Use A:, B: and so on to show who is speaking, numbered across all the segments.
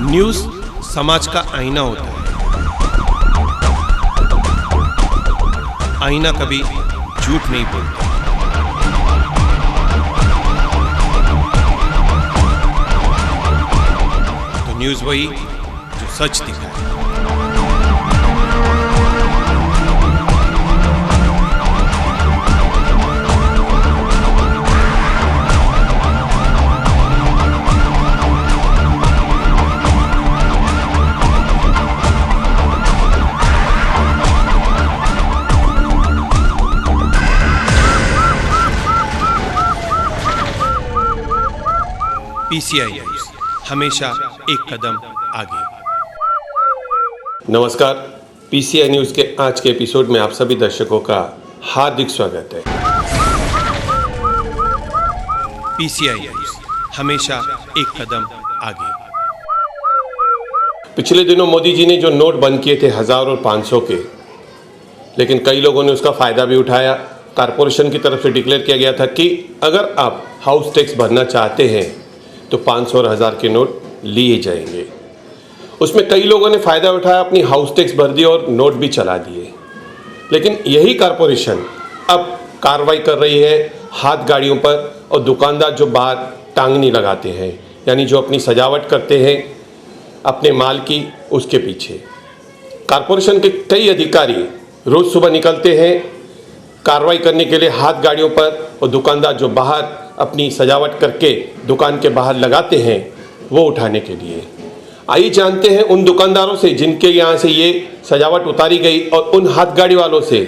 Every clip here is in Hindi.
A: न्यूज़ समाज का आईना होता है। आईना कभी झूठ नहीं बोलता। तो न्यूज़ वही जो सच दिखाए। PCI न्यूज़ हमेशा एक कदम आगे। नमस्कार, PCI न्यूज़ के आज के एपिसोड में आप सभी दर्शकों का हार्दिक स्वागत है। PCI न्यूज़ हमेशा एक कदम आगे। पिछले दिनों मोदी जी ने जो नोट बंद किए थे 1000 और 500 के, लेकिन कई लोगों ने उसका फायदा भी उठाया। कारपोरेशन की तरफ से डिक्लेयर किया गया था कि अगर आप हाउस टैक्स भरना चाहते हैं तो 500 और 1000 के नोट लिए जाएंगे। उसमें कई लोगों ने फ़ायदा उठाया, अपनी हाउस टैक्स भर दिए और नोट भी चला दिए। लेकिन यही कारपोरेशन अब कार्रवाई कर रही है हाथ गाड़ियों पर और दुकानदार जो बाहर टांगनी लगाते हैं, यानी जो अपनी सजावट करते हैं अपने माल की, उसके पीछे। कारपोरेशन के कई अधिकारी रोज़ सुबह निकलते हैं कार्रवाई करने के लिए हाथ गाड़ियों पर, और दुकानदार जो बाहर अपनी सजावट करके दुकान के बाहर लगाते हैं वो उठाने के लिए। आइए जानते हैं उन दुकानदारों से जिनके यहाँ से ये सजावट उतारी गई और उन हाथ गाड़ी वालों से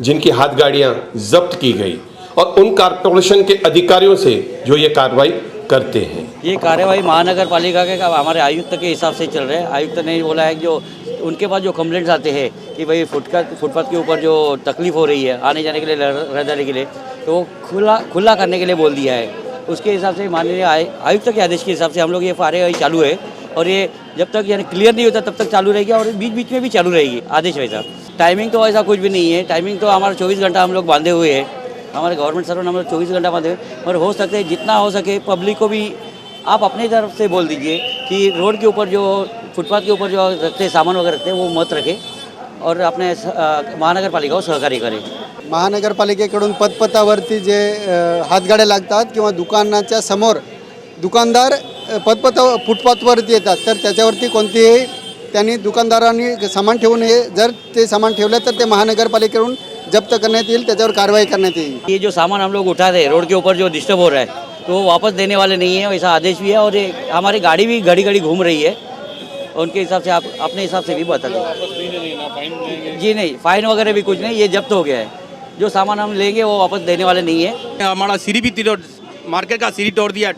A: जिनकी हाथ गाड़ियाँ जब्त की गई, और उन कारपोरेशन के अधिकारियों से जो ये कार्रवाई करते हैं।
B: ये कार्यवाही महानगर पालिका के हमारे आयुक्त के हिसाब से चल रहे हैं। आयुक्त ने बोला है जो उनके पास जो कंप्लेंट्स आते हैं कि भाई फुटपाथ के ऊपर जो तकलीफ हो रही है आने जाने के लिए, रहने के लिए, तो वो खुला करने के लिए बोल दिया है। उसके हिसाब से माननीय आयुक्त के आदेश के हिसाब से हम लोग ये कार्यवाही चालू है, और ये जब तक यानी क्लियर नहीं होता तब तक चालू रहेगी, और बीच बीच में भी चालू रहेगी। आदेश वैसा, टाइमिंग तो ऐसा कुछ भी नहीं है। टाइमिंग तो हमारा 24 घंटा हम लोग बांधे हुए हैं। हमारे गवर्नमेंट सर्वर हम लोग 24 घंटा बांधे हुए, और हो सकते हैं जितना हो सके पब्लिक को भी आप अपनी तरफ से बोल दीजिए कि रोड के ऊपर जो फुटपाथ के ऊपर जो रखते सामान वगैरह रखते हैं वो मत रखें, और अपने महानगरपालिका को सहकार्य करें।
C: महानगरपालिकेकडून पदपथावरती जे हातगाड्या लागतात किंवा दुकानाच्या समोर दुकानदार फुटपाथवरती येतात, तर त्याच्यावरती कोणतीही त्यांनी दुकानदारांनी सामान ठेवू नये। जर ते सामान ठेवलं तर ते महानगरपालिकेकडून जप्त करण्यात येईल, त्याच्यावर कारवाई करण्यात येईल।
B: ये जो सामान हम लोग उठा रहे हैं रोड के ऊपर जो डिस्टर्ब हो रहा है, तो वो वापस देने वाले नहीं है, वैसा आदेश भी है। और हमारी गाड़ी भी घड़ी घूम रही है, उनके हिसाब से आप अपने हिसाब से भी बता दें। जी नहीं, फाइन वगैरह भी कुछ नहीं, ये जब्त हो गया है। जो सामान हम लेंगे वो वापस देने वाले नहीं है।
D: हमारा सीढ़ी भी मार्केट का सीढ़ी तोड़ दिया है,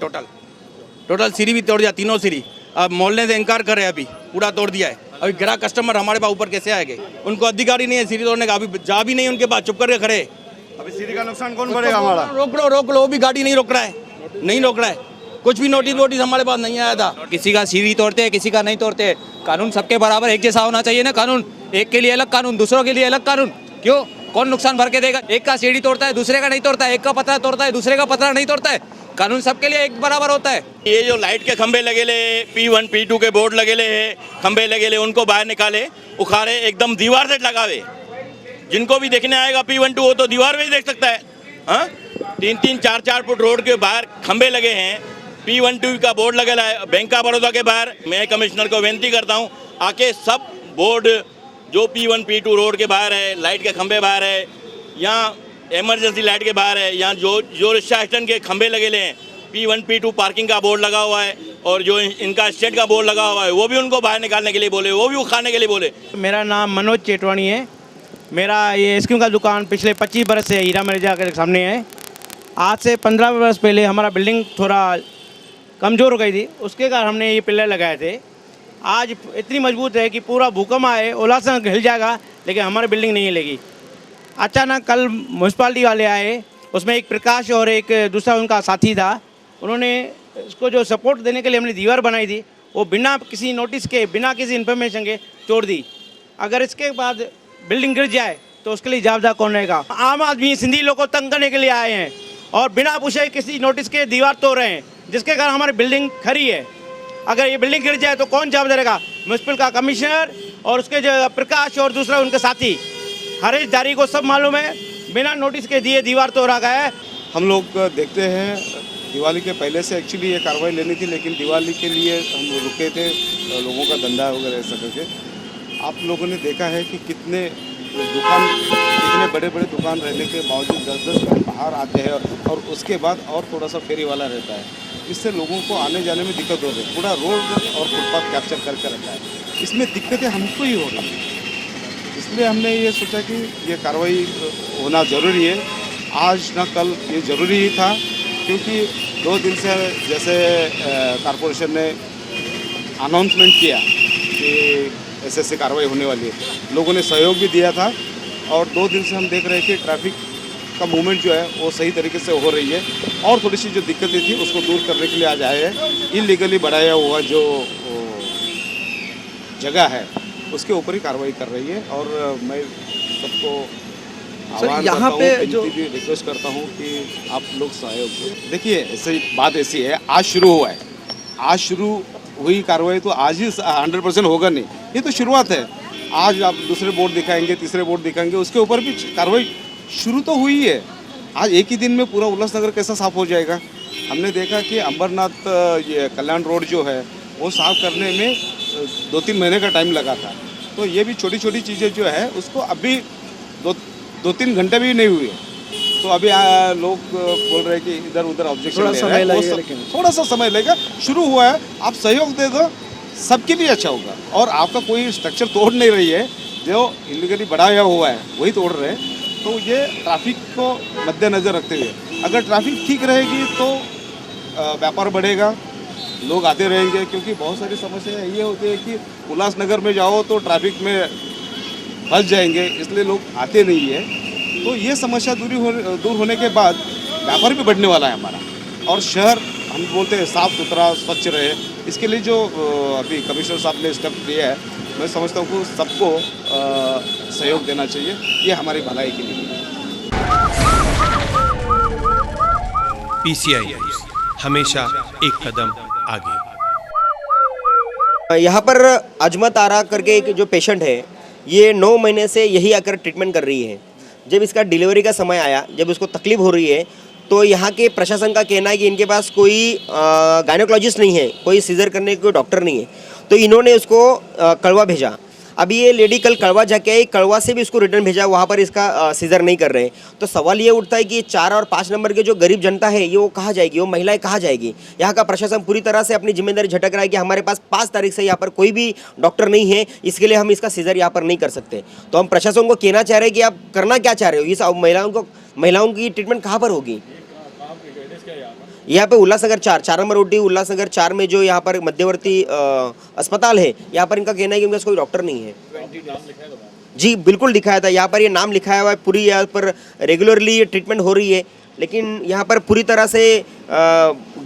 D: टोटल सीढ़ी भी तोड़ दिया, तीनों सीढ़ी। अब मोहल्ले से इनकार कर रहे हैं, अभी पूरा तोड़ दिया है। अभी ग्राहक कस्टमर हमारे पास ऊपर कैसे आएंगे? उनको अधिकारी नहीं है सीढ़ी तोड़ने का, अभी जा भी नहीं उनके पास, चुप करके खड़े।
C: अभी सीढ़ी का नुकसान कौन भरेगा? हमारा
D: रोक लो, वो भी गाड़ी नहीं रोक रहा है, कुछ भी नोटिस हमारे पास नहीं आया था।
E: किसी का सीढ़ी तोड़ते हैं, किसी का नहीं तोड़ते हैं। कानून सबके बराबर एक जैसा होना चाहिए ना। कानून एक के लिए अलग कानून, दूसरों के लिए अलग कानून। क्यों? कौन नुकसान भर के देगा? एक का सीढ़ी तोड़ता है, दूसरे का नहीं तोड़ता है। एक का पतरा तोड़ता है, दूसरे का पतरा नहीं तोड़ता है। कानून सबके लिए एक बराबर होता है।
D: ये जो लाइट के खंभे लगेले, P1 P2 के बोर्ड लगेले है, खंभे लगेले, उनको बाहर निकाले, उखाड़े, एकदम दीवार से लगावे। जिनको भी देखने आएगा P1 2 वो तो दीवार में ही देख सकता है। हाँ, 3-3, 4-4 फुट रोड के बाहर खंभे लगे हैं, P1 2 का बोर्ड लगेला है। बैंक ऑफ बड़ौदा के बाहर मैं कमिश्नर को विनती करता हूँ, आके सब बोर्ड जो P1 P2 रोड के बाहर है, लाइट के खंभे बाहर है, यहाँ इमरजेंसी लाइट के बाहर है, यहाँ जो रिक्शा स्टैंड के खंभे लगेले हैं, P1 P2 पार्किंग का बोर्ड लगा हुआ है, और जो इनका स्टेट का बोर्ड लगा हुआ है वो भी उनको बाहर निकालने के लिए बोले, वो भी उखाड़ने के लिए बोले।
F: मेरा नाम मनोज चेटवानी है। मेरा ये आइसक्रीम का दुकान पिछले 25 बरस से हीरा मिर्जा के सामने है। आज से 15 बरस पहले हमारा बिल्डिंग थोड़ा कमज़ोर हो गई थी, उसके कारण हमने ये पिलर लगाए थे। आज इतनी मजबूत है कि पूरा भूकंप आए ओला से हिल जाएगा, लेकिन हमारी बिल्डिंग नहीं हिलेगी। अचानक कल म्यूनसिपाल्टी वाले आए, उसमें एक प्रकाश और एक दूसरा उनका साथी था। उन्होंने इसको जो सपोर्ट देने के लिए हमने दीवार बनाई थी, वो बिना किसी नोटिस के, बिना किसी इन्फॉर्मेशन के तोड़ दी। अगर इसके बाद बिल्डिंग गिर जाए तो उसके लिए जवाबदार कौन रहेगा? आम आदमी सिंधी लोग को तंग करने के लिए आए हैं और बिना पूछे किसी नोटिस के दीवार तोड़ रहे हैं, जिसके कारण हमारी बिल्डिंग खड़ी है। अगर ये बिल्डिंग गिर जाए तो कौन जवाब देगा? म्यूनसिपल का कमिश्नर और उसके जो प्रकाश और दूसरा उनके साथी हरीश दारी को सब मालूम है, बिना नोटिस के दिए दीवार तोड़ा गया है।
G: हम लोग देखते हैं दिवाली के पहले से एक्चुअली ये कार्रवाई लेनी थी, लेकिन दिवाली के लिए हम रुके थे लोगों का धंधा वगैरह ऐसा करके। आप लोगों ने देखा है कि कितने बड़े बड़े दुकान रहने के बावजूद 10-10 लोग बाहर आते हैं और उसके बाद और थोड़ा सा फेरी वाला रहता है। इससे लोगों को आने जाने में दिक्कत हो रही है। पूरा रोड और फुटपाथ कैप्चर करके रखा है। इसमें दिक्कतें हमको ही हो रही हैं। इसलिए हमने ये सोचा कि ये कार्रवाई होना ज़रूरी है। आज ना कल ये ज़रूरी ही था, क्योंकि 2 दिन से जैसे कॉरपोरेशन ने अनाउंसमेंट किया कि ऐसे कार्रवाई होने वाली है, लोगों ने सहयोग भी दिया था और 2 दिन से हम देख रहे हैं कि ट्रैफिक का मूवमेंट जो है वो सही तरीके से हो रही है और थोड़ी सी जो दिक्कतें थी उसको दूर करने के लिए आज आए हैं। इलीगली बढ़ाया हुआ जो जगह है उसके ऊपर ही कार्रवाई कर रही है और मैं सबको आह्वान करता हूँ, जो भी रिक्वेस्ट करता हूँ कि आप लोग सहयोग दें। देखिए बात ऐसी है, आज शुरू हुआ है, आज शुरू हुई कार्रवाई तो आज ही 100% होगा नहीं, ये तो शुरुआत है। आज आप दूसरे बोर्ड दिखाएंगे, तीसरे बोर्ड दिखाएंगे, उसके ऊपर भी कार्रवाई शुरू तो हुई है। आज एक ही दिन में पूरा उल्लासनगर कैसा साफ हो जाएगा? हमने देखा कि अंबरनाथ ये कल्याण रोड जो है वो साफ करने में 2-3 महीने का टाइम लगा था। तो ये भी छोटी छोटी चीज़ें जो है उसको अभी 2-3 घंटे भी नहीं हुए, तो अभी लोग बोल रहे हैं कि इधर उधर ऑब्जेक्शन ले रहे हैं। थोड़ा सा समय लगेगा, शुरू हुआ है, आप सहयोग दे दो, सबके लिए अच्छा होगा। और आपका कोई स्ट्रक्चर तोड़ नहीं रही है, जो इलीगली बढ़ाया हुआ है वही तोड़ रहे हैं। तो ये ट्रैफिक को मद्देनज़र रखते हुए अगर ट्रैफिक ठीक रहेगी तो व्यापार बढ़ेगा, लोग आते रहेंगे। क्योंकि बहुत सारी समस्याएं ये होती है कि उल्लासनगर में जाओ तो ट्रैफिक में फंस जाएंगे, इसलिए लोग आते नहीं है। तो ये समस्या दूर होने के बाद व्यापार भी बढ़ने वाला है हमारा, और शहर हम बोलते हैं साफ़ सुथरा स्वच्छ रहे। इसके लिए जो अभी कमिश्नर साहब ने स्टेप लिया है, मैं समझता हूँ कि सबको सहयोग देना चाहिए, ये हमारी भलाई के लिए।
H: PCI न्यूज़, हमेशा एक कदम आगे।
I: यहाँ पर अजमत आरा करके एक जो पेशेंट है, ये 9 महीने से यही आकर ट्रीटमेंट कर रही है। जब इसका डिलीवरी का समय आया, जब उसको तकलीफ हो रही है, तो यहाँ के प्रशासन का कहना है कि इनके पास कोई गायनोकोलॉजिस्ट नहीं है, कोई सीजर करने के कोई डॉक्टर नहीं है, तो इन्होंने उसको कड़वा भेजा। अभी ये लेडी कल कड़वा जाके आई, कड़वा से भी उसको रिटर्न भेजा, वहाँ पर इसका सीजर नहीं कर रहे। तो सवाल ये उठता है कि 4 और 5 नंबर के जो गरीब जनता है ये वो कहाँ जाएगी, वो महिलाएं कहाँ जाएगी? यहाँ का प्रशासन पूरी तरह से अपनी जिम्मेदारी झटक रहा है कि हमारे पास 5 तारीख से यहाँ पर कोई भी डॉक्टर नहीं है, इसके लिए हम इसका सीजर यहाँ पर नहीं कर सकते। तो हम प्रशासन को कहना चाह रहे हैं कि आप करना क्या चाह रहे हो? इस महिलाओं की ट्रीटमेंट कहाँ पर होगी? यहाँ पे उल्लासनगर 4 नंबर रोटी उल्लासनगर 4 में जो यहाँ पर मध्यवर्ती अस्पताल है, यहाँ पर इनका कहना है कि उनका कोई डॉक्टर नहीं है। जी बिल्कुल दिखाया था, यहाँ पर ये नाम लिखाया हुआ है, पूरी यहाँ पर रेगुलरली ये ट्रीटमेंट हो रही है, लेकिन यहाँ पर पूरी तरह से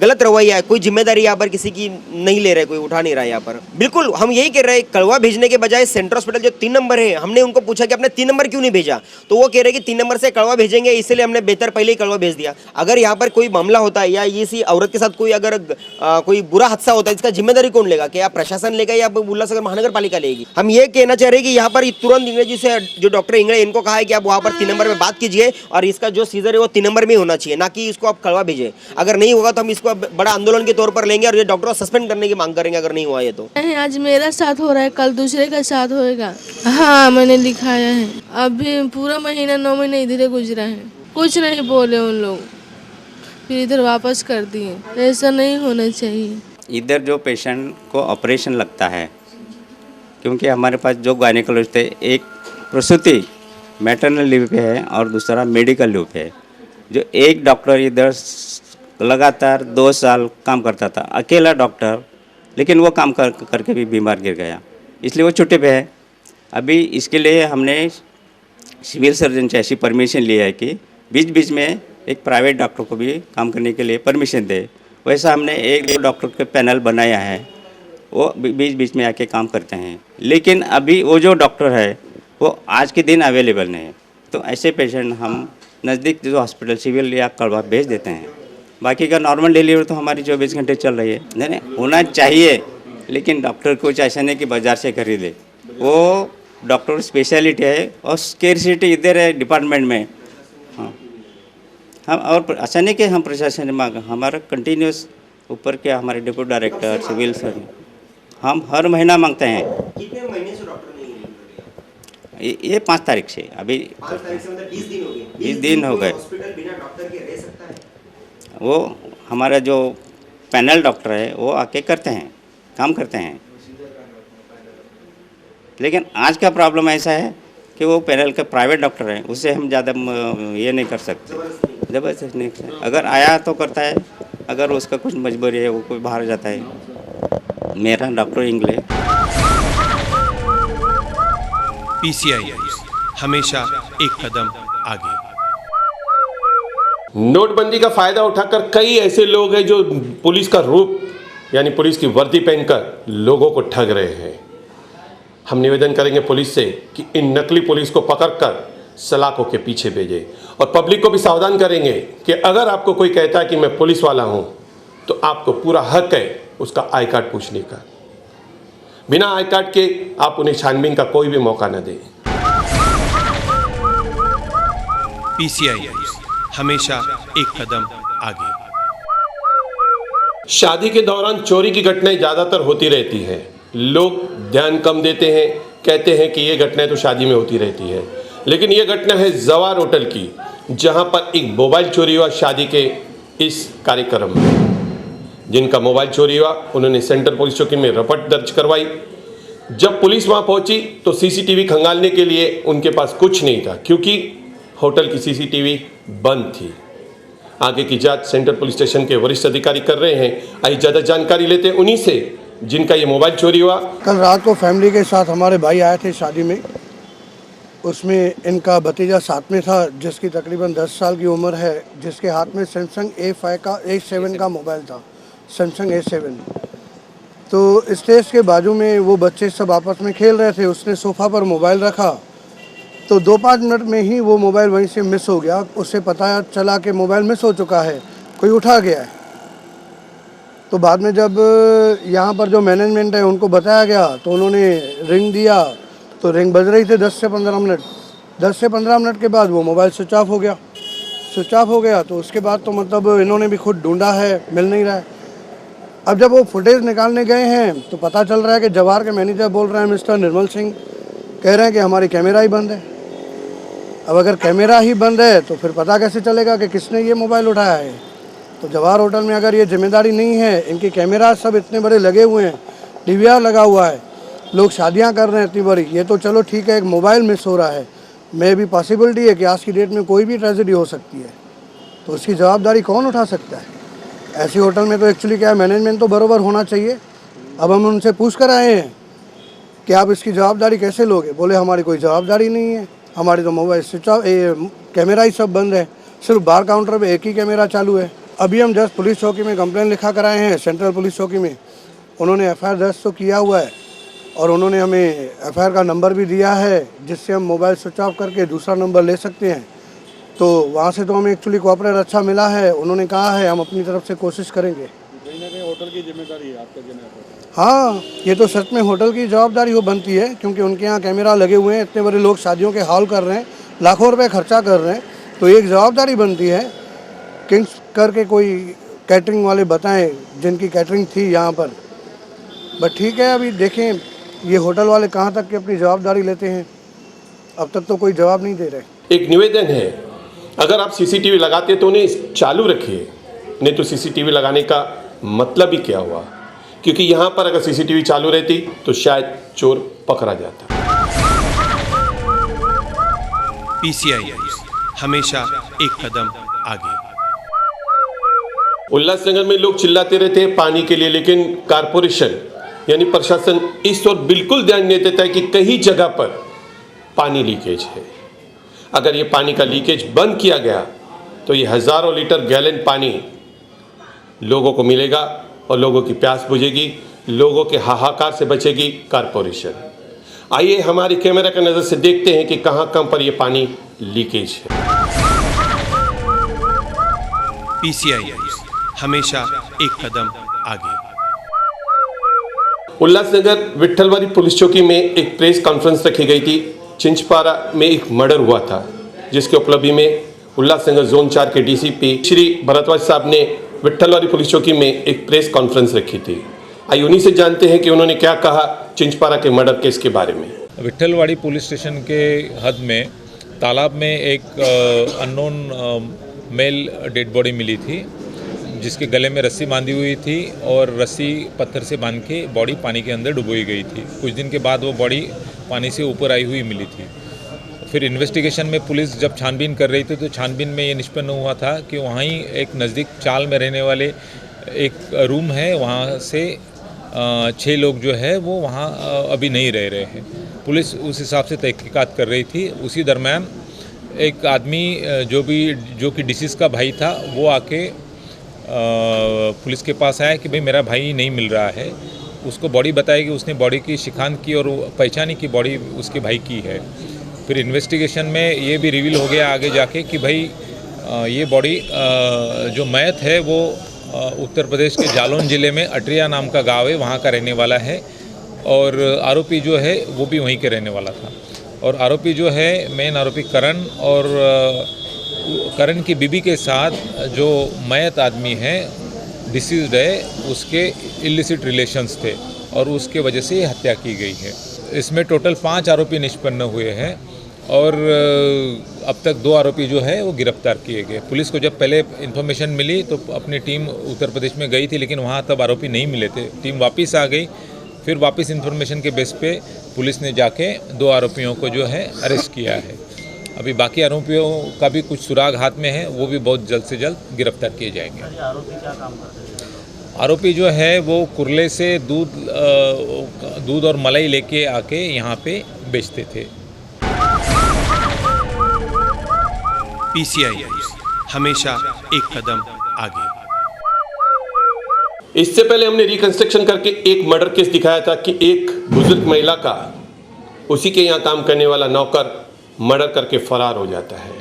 I: गलत रवैया है। कोई जिम्मेदारी यहाँ पर किसी की नहीं ले रहे, कोई उठा नहीं रहा है यहाँ पर। बिल्कुल हम यही कह रहे हैं, कड़वा भेजने के बजाय सेंट्रल हॉस्पिटल जो 3 नंबर है, हमने उनको पूछा कि आपने 3 नंबर क्यों नहीं भेजा, तो वो कह रहे हैं कि 3 नंबर से कड़वा भेजेंगे, इसलिए हमने बेहतर पहले ही कड़वा भेज दिया। अगर यहाँ पर कोई मामला होता है या इसी औरत के साथ कोई अगर कोई बुरा हादसा होता है, इसका जिम्मेदारी कौन लेगा? क्या प्रशासन लेगा या उल्लासनगर महानगर पालिका लेगी? हम ये कहना चाह रहे हैं कि यहाँ पर तुरंत इंग्रेजी से जो डॉक्टर इंग्रेज इनको कहा है कि आप वहाँ पर 3 नंबर में बात कीजिए और इसका जो सीजर है वो 3 नंबर में होना चाहिए, ना कि इसको आप कड़वा भेजें। अगर नहीं होगा तो हम इसको बड़ा आंदोलन के तौर पर लेंगे और ये डॉक्टर को सस्पेंड करने की मांग करेंगे अगर नहीं हुआ ये तो।
J: आज मेरा साथ हो रहा है, कल दूसरे का साथ होएगा। हाँ मैंने लिखाया है, अभी पूरा महीना 9 महीने इधर गुजरा है, कुछ नहीं बोले उन लोग, फिर इधर वापस कर दिए। ऐसा नहीं होना चाहिए।
K: इधर जो पेशेंट को ऑपरेशन लगता है, क्योंकि हमारे पास जो गायनेकोलॉजिस्ट है, एक प्रसूति मैटरनल लीव पे है और दूसरा मेडिकल लीव पे है। जो एक डॉक्टर इधर लगातार 2 साल काम करता था, अकेला डॉक्टर, लेकिन वो काम करके भी बीमार गिर गया, इसलिए वो छुट्टी पे है। अभी इसके लिए हमने सिविल सर्जन से ऐसी परमिशन लिया है कि बीच बीच में एक प्राइवेट डॉक्टर को भी काम करने के लिए परमिशन दे। वैसा हमने एक डॉक्टर के पैनल बनाया है, वो बीच बीच में आके काम करते हैं। लेकिन अभी वो जो डॉक्टर है वो आज के दिन अवेलेबल नहीं है, तो ऐसे पेशेंट हम नज़दीक जो हॉस्पिटल सिविल या कड़वा भेज देते हैं। बाकी का नॉर्मल डिलीवरी तो हमारी 24 घंटे चल रही है। नहीं होना चाहिए, लेकिन डॉक्टर कुछ ऐसा नहीं कि बाज़ार से खरीदे, वो डॉक्टर स्पेशलिटी है और स्केर्सिटी इधर है डिपार्टमेंट में। हाँ, हम और ऐसा नहीं कि हम प्रशासन ने मांगा, हमारा कंटिन्यूस ऊपर के हमारे डिप्टी डायरेक्टर सिविल सर हम हर महीना मांगते हैं।
I: कितने महीने से डॉक्टर नहीं है?
K: ये 5 तारीख से, अभी
I: 5 तारीख से मतलब 20 दिन हो गए।
K: 20 दिन हो गए।
I: हॉस्पिटल बिना डॉक्टर के रह सकता है?
K: वो हमारा जो पैनल डॉक्टर है वो आके करते हैं, काम करते हैं, लेकिन आज का प्रॉब्लम ऐसा है कि वो पैनल का प्राइवेट डॉक्टर है, उससे हम ज़्यादा ये नहीं कर सकते, ज़बरदस्ती नहीं कर सकते। अगर आया तो करता है, अगर उसका कुछ मजबूरी है वो कोई बाहर जाता है। मेरा डॉक्टर इंग्ले।
H: PCI न्यूज़, हमेशा एक कदम आगे।
A: नोटबंदी का फायदा उठाकर कई ऐसे लोग हैं जो पुलिस का रूप यानी पुलिस की वर्दी पहनकर लोगों को ठग रहे हैं। हम निवेदन करेंगे पुलिस से कि इन नकली पुलिस को पकड़कर सलाखों के पीछे भेजें और पब्लिक को भी सावधान करेंगे कि अगर आपको कोई कहता है कि मैं पुलिस वाला हूं, तो आपको पूरा हक है उसका आई कार्ड पूछने का। बिना आई कार्ड के आप उन्हें छानबीन का कोई भी मौका न दें।
H: PCI न्यूज़, हमेशा एक कदम आगे।
A: शादी के दौरान चोरी की घटनाएं ज़्यादातर होती रहती हैं। लोग ध्यान कम देते हैं, कहते हैं कि ये घटनाएं तो शादी में होती रहती है, लेकिन ये घटना है जवार होटल की, जहां पर एक मोबाइल चोरी हुआ शादी के इस कार्यक्रम में। जिनका मोबाइल चोरी हुआ उन्होंने सेंट्रल पुलिस चौकी में रिपोर्ट दर्ज करवाई। जब पुलिस वहां पहुंची तो सीसीटीवी खंगालने के लिए उनके पास कुछ नहीं था, क्योंकि होटल की सीसीटीवी बंद थी। आगे की जांच सेंट्रल पुलिस स्टेशन के वरिष्ठ अधिकारी कर रहे हैं। आइए ज़्यादा जानकारी लेते हैं उन्हीं से जिनका ये मोबाइल चोरी हुआ।
L: कल रात को फैमिली के साथ हमारे भाई आए थे शादी में, उसमें इनका भतीजा साथ में था जिसकी तकरीबन 10 साल की उम्र है, जिसके हाथ में सैमसंग A7 का मोबाइल था, सैमसंग A7। तो स्टेज के बाजू में वो बच्चे सब आपस में खेल रहे थे, उसने सोफ़ा पर मोबाइल रखा तो 2-5 मिनट में ही वो मोबाइल वहीं से मिस हो गया। उससे पता चला कि मोबाइल मिस हो चुका है, कोई उठा गया है। तो बाद में जब यहाँ पर जो मैनेजमेंट है उनको बताया गया तो उन्होंने रिंग दिया, तो रिंग बज रही थी 10 से 15 मिनट। 10 से 15 मिनट के बाद वो मोबाइल स्विच ऑफ हो गया। स्विच ऑफ हो गया तो उसके बाद तो मतलब इन्होंने भी खुद ढूंढा है, मिल नहीं रहा है। अब जब वो फुटेज निकालने गए हैं तो पता चल रहा है कि जवार के मैनेजर बोल रहे हैं, मिस्टर निर्मल सिंह कह रहे हैं कि हमारी कैमरा ही बंद है। अब अगर कैमरा ही बंद है तो फिर पता कैसे चलेगा कि किसने ये मोबाइल उठाया है। तो जवाहर होटल में अगर ये जिम्मेदारी नहीं है, इनके कैमरा सब इतने बड़े लगे हुए हैं, DVR लगा हुआ है, लोग शादियां कर रहे हैं इतनी बड़ी, ये तो चलो ठीक है एक मोबाइल मिस हो रहा है, मे भी पॉसिबिलिटी है कि आज की डेट में कोई भी ट्रेजेडी हो सकती है, तो उसकी जवाबदारी कौन उठा सकता है। ऐसी होटल में तो एक्चुअली क्या है, मैनेजमेंट तो बराबर होना चाहिए। अब हम उनसे पूछ कर आए हैं कि आप इसकी जवाबदारी कैसे लोगे, बोले हमारी कोई जवाबदारी नहीं है, हमारी तो मोबाइल स्विच ऑफ, कैमरा ही सब बंद है, सिर्फ बार काउंटर पे एक ही कैमरा चालू है। अभी हम जस्ट पुलिस चौकी में कंप्लेंट लिखा कराए हैं, सेंट्रल पुलिस चौकी में। उन्होंने FIR दर्ज तो किया हुआ है और उन्होंने हमें FIR का नंबर भी दिया है जिससे हम मोबाइल स्विच ऑफ करके दूसरा नंबर ले सकते हैं। तो वहाँ से तो हमें एक्चुअली कोऑपरेट अच्छा मिला है। उन्होंने कहा है हम अपनी तरफ से कोशिश करेंगे।
G: कहीं ना कहीं होटल की जिम्मेदारी है आपका जिम्मेदारी।
L: हाँ, ये तो सच में होटल की जवाबदारी हो बनती है, क्योंकि उनके यहाँ कैमरा लगे हुए हैं, इतने बड़े लोग शादियों के हॉल कर रहे हैं, लाखों रुपए खर्चा कर रहे हैं, तो एक जवाबदारी बनती है। किंग्स करके कोई कैटरिंग वाले बताएं जिनकी कैटरिंग थी यहाँ पर, बट ठीक है अभी देखें ये होटल वाले कहाँ तक की अपनी जवाबदारी लेते हैं। अब तक तो कोई जवाब नहीं दे रहे।
A: एक निवेदन है, अगर आप CCTV लगाते तो उन्हें चालू रखिए, नहीं तो CCTV लगाने का मतलब ही क्या हुआ, क्योंकि यहाँ पर अगर CCTV चालू रहती तो शायद चोर पकड़ा जाता।
H: PCI न्यूज़, हमेशा एक कदम आगे।
A: उल्लासनगर में लोग चिल्लाते रहते हैं पानी के लिए, लेकिन कारपोरेशन यानी प्रशासन इस ओर बिल्कुल ध्यान नहीं देता है कि कई जगह पर पानी लीकेज है। अगर ये पानी का लीकेज बंद किया गया तो ये हज़ारों लीटर गैलन पानी लोगों को मिलेगा और लोगों की प्यास बुझेगी, लोगों के हाहाकार से बचेगी कारपोरेशन। आइए हमारी कैमरा की नज़र से देखते हैं कि कहाँ कहाँ पर ये पानी लीकेज है।
H: PCI न्यूज़, हमेशा एक कदम आगे।
A: उल्लासनगर विट्ठलवाड़ी पुलिस चौकी में एक प्रेस कॉन्फ्रेंस रखी गई थी। चिंचपारा में एक मर्डर हुआ था, जिसके उपलब्धि में उल्लासनगर जोन 4 के डीसीपी श्री भरद्वाज साहब ने विट्ठलवाड़ी पुलिस चौकी में एक प्रेस कॉन्फ्रेंस रखी थी। आइए उन्हीं से जानते हैं कि उन्होंने क्या कहा चिंचपारा के मर्डर केस के बारे में।
M: विट्ठलवाड़ी पुलिस स्टेशन के हद में तालाब में एक अननोन मेल डेड बॉडी मिली थी, जिसके गले में रस्सी बांधी हुई थी और रस्सी पत्थर से बांध के बॉडी पानी के अंदर डुबोई गई थी। कुछ दिन के बाद वो बॉडी पानी से ऊपर आई हुई मिली थी। फिर इन्वेस्टिगेशन में पुलिस जब छानबीन कर रही थी तो छानबीन में ये निष्पन्न हुआ था कि वहाँ ही एक नज़दीक चाल में रहने वाले एक रूम है, वहाँ से 6 लोग जो है वो वहाँ अभी नहीं रह रहे हैं। पुलिस उस हिसाब से तहकीकात कर रही थी। उसी दरम्यान एक आदमी जो कि डिसीज़ का भाई था, वो आके पुलिस के पास आया कि भाई मेरा भाई नहीं मिल रहा है। उसको बॉडी बताई कि उसने बॉडी की शिखांत की और पहचानी कि बॉडी उसके भाई की है। फिर इन्वेस्टिगेशन में ये भी रिवील हो गया आगे जाके कि भाई ये बॉडी जो मयत है वो उत्तर प्रदेश के जालौन ज़िले में अटरिया नाम का गांव है, वहाँ का रहने वाला है। और आरोपी जो है वो भी वहीं के रहने वाला था। और आरोपी जो है मेन आरोपी करण, और करण की बीबी के साथ जो मयत आदमी है डिसीज्ड है, उसके इलिसिट रिलेशंस थे और उसके वजह से ये हत्या की गई है। इसमें टोटल 5 आरोपी निष्पन्न हुए हैं और अब तक 2 आरोपी जो है वो गिरफ्तार किए गए। पुलिस को जब पहले इन्फॉर्मेशन मिली तो अपनी टीम उत्तर प्रदेश में गई थी, लेकिन वहाँ तब आरोपी नहीं मिले थे। टीम वापस आ गई। फिर वापस इन्फॉर्मेशन के बेस पे पुलिस ने जाके 2 आरोपियों को जो है अरेस्ट किया है। अभी बाकी आरोपियों का भी कुछ सुराग हाथ में है, वो भी बहुत जल्द से जल्द गिरफ्तार किए जाएंगे।
B: आरोपी क्या काम करते हैं?
M: आरोपी जो है वो कुरले से दूध और मलाई लेके आके यहाँ पे बेचते थे।
H: PCI न्यूज़, हमेशा एक कदम आगे।
A: इससे पहले हमने रिकंस्ट्रक्शन करके एक मर्डर केस दिखाया था कि एक बुजुर्ग महिला का उसी के यहाँ काम करने वाला नौकर मर्डर करके फरार हो जाता है।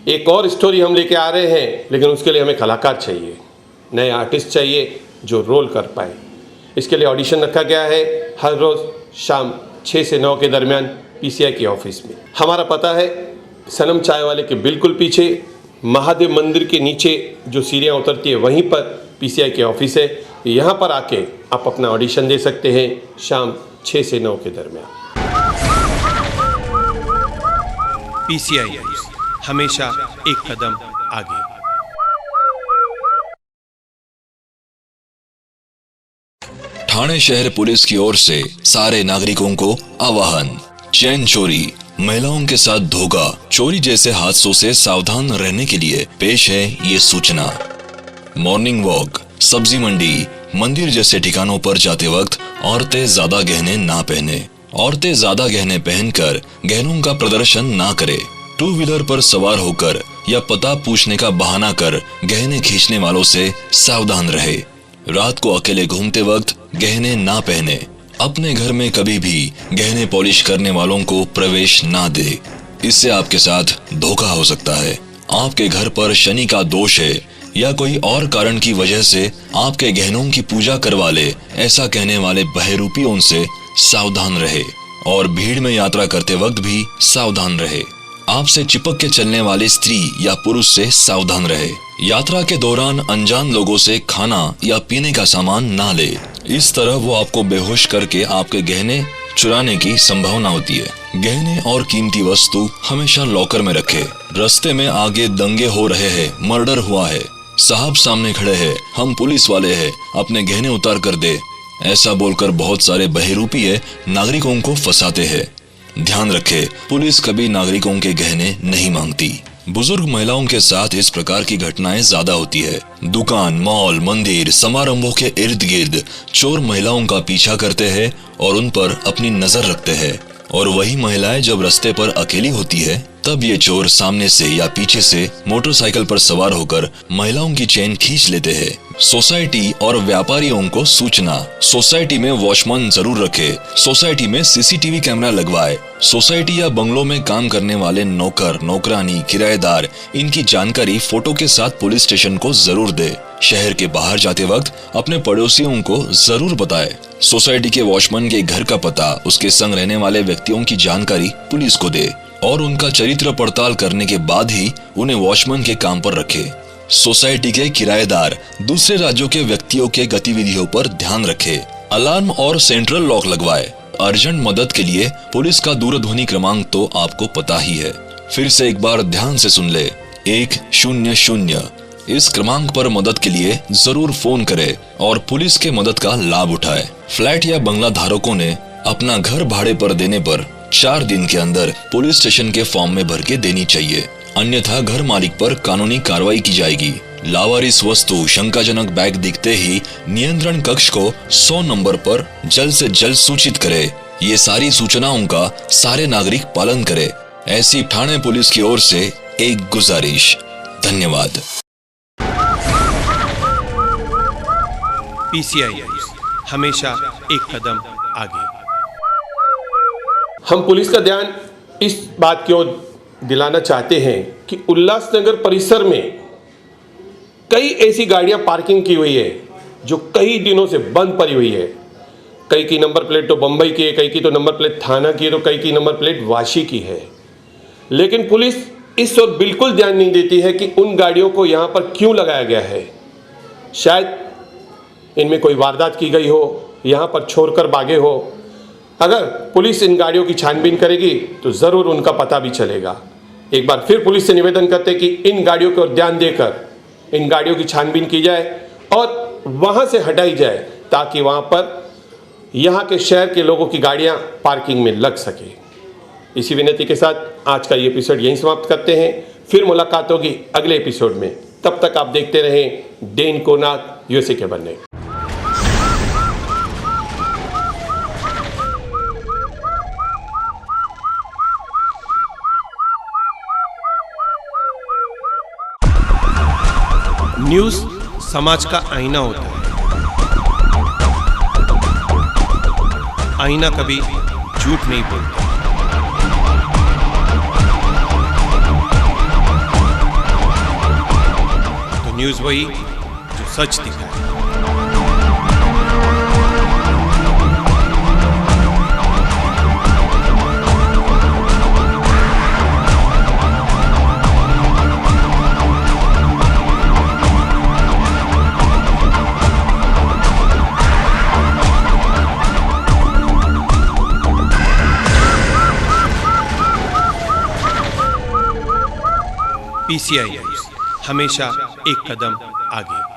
A: एक और स्टोरी हम लेके आ रहे हैं, लेकिन उसके लिए हमें कलाकार चाहिए, नए आर्टिस्ट चाहिए जो रोल कर पाए। इसके लिए ऑडिशन रखा गया है हर रोज़ शाम 6 से 9 के दरमियान PCI के ऑफिस में। हमारा पता है सनम चाय वाले के बिल्कुल पीछे महादेव मंदिर के नीचे जो सीढ़ियाँ उतरती है वहीं पर PCI के ऑफिस है। यहाँ पर आके आप अपना ऑडिशन दे सकते हैं शाम 6 से 9 के दरमियान।
H: PCI न्यूज़, हमेशा एक कदम आगे।
N: ठाणे शहर पुलिस की ओर से सारे नागरिकों को आह्वान। चैन चोरी, महिलाओं के साथ धोखा, चोरी जैसे हादसों से सावधान रहने के लिए पेश है ये सूचना। मॉर्निंग वॉक, सब्जी मंडी, मंदिर जैसे ठिकानों पर जाते वक्त औरतें ज्यादा गहने ना पहने। औरतें ज्यादा गहने पहनकर गहनों का प्रदर्शन ना करे। 2 व्हीलर पर सवार होकर या पता पूछने का बहाना कर गहने खींचने वालों से सावधान रहे। रात को अकेले घूमते वक्त गहने ना पहने। अपने घर में कभी भी गहने पॉलिश करने वालों को प्रवेश ना दे, इससे आपके साथ धोखा हो सकता है। आपके घर पर शनि का दोष है या कोई और कारण की वजह से आपके गहनों की पूजा करवा ले, ऐसा कहने वाले बहरूपियों से सावधान रहे। और भीड़ में यात्रा करते वक्त भी सावधान रहे। आपसे चिपक के चलने वाले स्त्री या पुरुष से सावधान रहे। यात्रा के दौरान अनजान लोगों से खाना या पीने का सामान ना ले, इस तरह वो आपको बेहोश करके आपके गहने चुराने की संभावना होती है। गहने और कीमती वस्तु हमेशा लॉकर में रखे। रास्ते में आगे दंगे हो रहे हैं, मर्डर हुआ है, साहब सामने खड़े हैं, हम पुलिस वाले हैं, अपने गहने उतार कर दे, ऐसा बोलकर बहुत सारे बहरूपीय नागरिकों को फंसाते हैं। ध्यान रखे, पुलिस कभी नागरिकों के गहने नहीं मांगती। बुजुर्ग महिलाओं के साथ इस प्रकार की घटनाएं ज्यादा होती है। दुकान, मॉल, मंदिर, समारंभों के इर्द गिर्द चोर महिलाओं का पीछा करते हैं और उन पर अपनी नजर रखते हैं। और वही महिलाएं जब रास्ते पर अकेली होती है तब ये चोर सामने से या पीछे से मोटरसाइकिल पर सवार होकर महिलाओं की चेन खींच लेते हैं। सोसाइटी और व्यापारियों को सूचना, सोसाइटी में वॉचमैन जरूर रखे, सोसाइटी में सीसीटीवी कैमरा लगवाए, सोसाइटी या बंगलों में काम करने वाले नौकर, नौकरानी, किराएदार इनकी जानकारी फोटो के साथ पुलिस स्टेशन को जरूर दे। शहर के बाहर जाते वक्त अपने पड़ोसियों को जरूर बताए। सोसाइटी के वॉचमैन के घर का पता, उसके संग रहने वाले व्यक्तियों की जानकारी पुलिस को दे और उनका चरित्र पड़ताल करने के बाद ही उन्हें वॉचमैन के काम पर रखे। सोसाइटी के किराएदार दूसरे राज्यों के व्यक्तियों के गतिविधियों पर ध्यान रखे। अलार्म और सेंट्रल लॉक लगवाए। अर्जेंट मदद के लिए पुलिस का दूरध्वनि क्रमांक तो आपको पता ही है, फिर से एक बार ध्यान से सुन ले, 100। इस क्रमांक पर मदद के लिए जरूर फोन करे और पुलिस के मदद का लाभ उठाए। फ्लैट या बंगला धारकों ने अपना घर भाड़े पर देने पर 4 दिन के अंदर पुलिस स्टेशन के फॉर्म में भर के देनी चाहिए, अन्यथा घर मालिक पर कानूनी कार्रवाई की जाएगी। लावारिस वस्तु, शंकाजनक बैग दिखते ही नियंत्रण कक्ष को 100 नंबर पर जल्द से जल्द सूचित करे। ये सारी सूचनाओं का सारे नागरिक पालन करे। ऐसी ठाणे पुलिस की ओर से एक गुजारिश। धन्यवाद।
H: PCI न्यूज़, हमेशा एक कदम आगे।
A: हम पुलिस का ध्यान इस बात की ओर दिलाना चाहते हैं कि उल्लासनगर परिसर में कई ऐसी गाड़ियां पार्किंग की हुई है जो कई दिनों से बंद पड़ी हुई है। कई की नंबर प्लेट तो बम्बई की है, कई की तो नंबर प्लेट थाना की है, तो कई की नंबर प्लेट वाशी की है। लेकिन पुलिस इस ओर बिल्कुल ध्यान नहीं देती है कि उन गाड़ियों को यहाँ पर क्यों लगाया गया है। शायद इनमें कोई वारदात की गई हो, यहाँ पर छोड़कर भागे हो। अगर पुलिस इन गाड़ियों की छानबीन करेगी तो ज़रूर उनका पता भी चलेगा। एक बार फिर पुलिस से निवेदन करते हैं कि इन गाड़ियों को ध्यान देकर इन गाड़ियों की छानबीन की जाए और वहाँ से हटाई जाए ताकि वहाँ पर यहाँ के शहर के लोगों की गाड़ियाँ पार्किंग में लग सके। इसी विनती के साथ आज का ये एपिसोड यहीं समाप्त करते हैं। फिर मुलाकात होगी अगले एपिसोड में। तब तक आप देखते रहें डेन कोनाक यूएसए के बनने।
H: न्यूज़ समाज का आईना होता है। आईना कभी झूठ नहीं बोलता। तो न्यूज़ वही जो सच दिखाए। PCI न्यूज़, हमेशा एक कदम आगे।